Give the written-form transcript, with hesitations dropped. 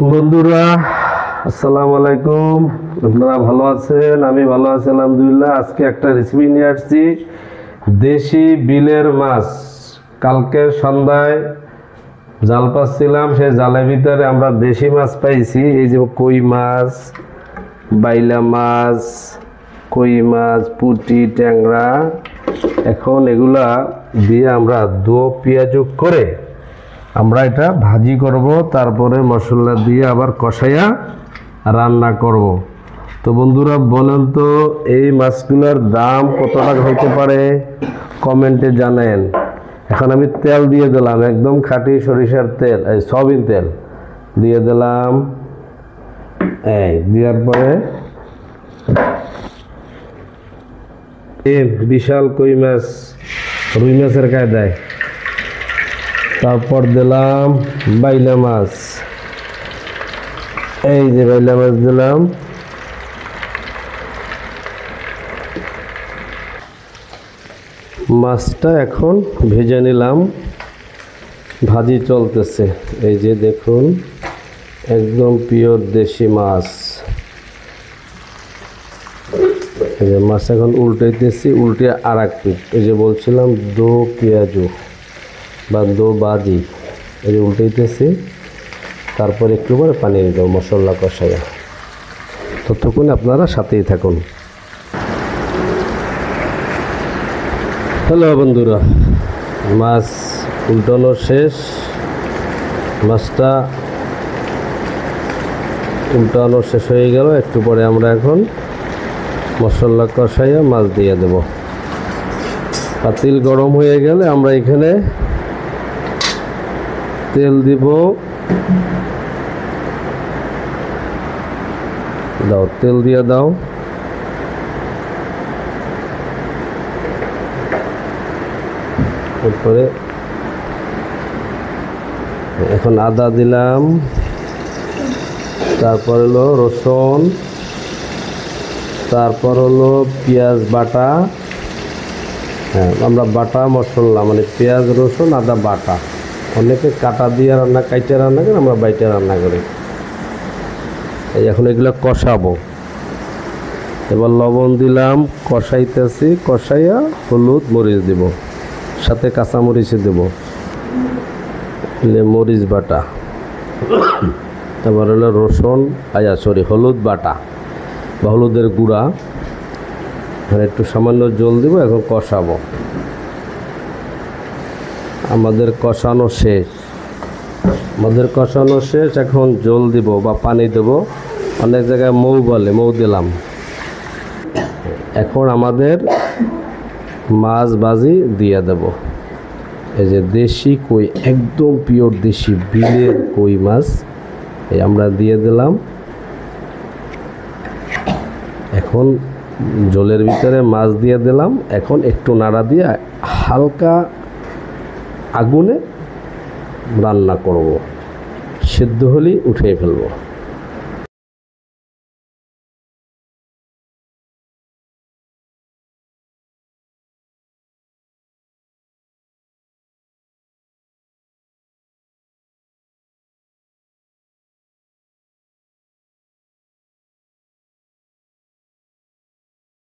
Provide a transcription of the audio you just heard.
বন্ধুরা, আসসালামু আলাইকুম। আপনারা ভালো আছেন? আমি ভালো আছি আলহামদুলিল্লাহ। আজকে একটা রেসিপি নিয়ে আসছি, দেশি বিলের মাছ। কালকে সন্ধ্যায় জাল পাচ্ছিলাম, সেই জালের ভিতরে আমরা দেশি মাছ পাইছি। এই যে কই মাছ, বাইলা মাছ, কই মাছ, পুঁটি, ট্যাংরা। এখন এগুলা দিয়ে আমরা দো পেঁয়াজ করে আমরা এটা ভাজি করব, তারপরে মশলা দিয়ে আবার কষাইয়া রান্না করব। তো বন্ধুরা বলেন তো, এই মাছগুলোর দাম কত টাকা হতে পারে? কমেন্টে জানেন। এখন আমি তেল দিয়ে দিলাম, একদম খাঁটি সরিষার তেল, এই সয়াবিন তেল দিয়ে দিলাম। এই দেওয়ার পরে বিশাল কই মাছ, রুই মাছের কায়দায়। তারপর দিলাম বাইলা মাছ, এই যে বাইলা মাছ দিলাম। মাছটা এখন ভেজে নিলাম, ভাজি চলতেছে। এই যে দেখুন, একদম পিওর দেশি মাছ। এই যে মাছ এখন উল্টাইতেছি, উল্টে আর এক পিঠ। এই যে বলছিলাম দো পেঁয়াজু বা দো বাজি, এই যে উল্টাইতেছি। তারপর একটু করে পানি দিয়ে দেবো মশলা কষাইয়া। ততক্ষণ আপনারা সাথেই থাকুন। হ্যালো বন্ধুরা, মাছ উল্টানো শেষ। মাছটা উল্টানো শেষ হয়ে গেল। একটু পরে আমরা এখন মশলা কষাইয়া মাছ দিয়ে দেব। পাতিল গরম হয়ে গেলে আমরা এখানে তেল দিব। দাও, তেল দিয়ে দাও। এরপরে এখন আদা দিলাম, তারপর হলো রসুন, তারপর হলো পেঁয়াজ বাটা। হ্যাঁ, আমরা বাটা মশলা মানে পেঁয়াজ রসুন আদা বাটা। অনেকে কাটা দিয়ে রান্না, কাইটে রান্না করে, আমরা বাইটে রান্না করি। এই এখন এগুলো কষাবো। এবার লবণ দিলাম, কষাইতেছি। কষাইয়া হলুদ মরিচ দেব, সাথে কাঁচা মরিচ দেব, মরিচ বাটা। তারপর হলো রসুন, হলুদ বাটা বা হলুদের গুঁড়া। আর একটু সামান্য জল দেবো। এখন কষাবো। আমাদের কষানো শেষ। এখন জল দিব বা পানি দেব। অনেক জায়গায় মৌ বলে, মৌ দিলাম। এখন আমাদের মাছ ভাজি দিয়ে দেব। এই যে দেশি কই, একদম পিওর দেশি বিলের কই মাছ, এই আমরা দিয়ে দিলাম। এখন জলের ভিতরে মাছ দিয়ে দিলাম। এখন একটু নাড়া দিয়ে হালকা আগুনে রান্না করব। সিদ্ধ হলেই উঠিয়ে ফেলবো।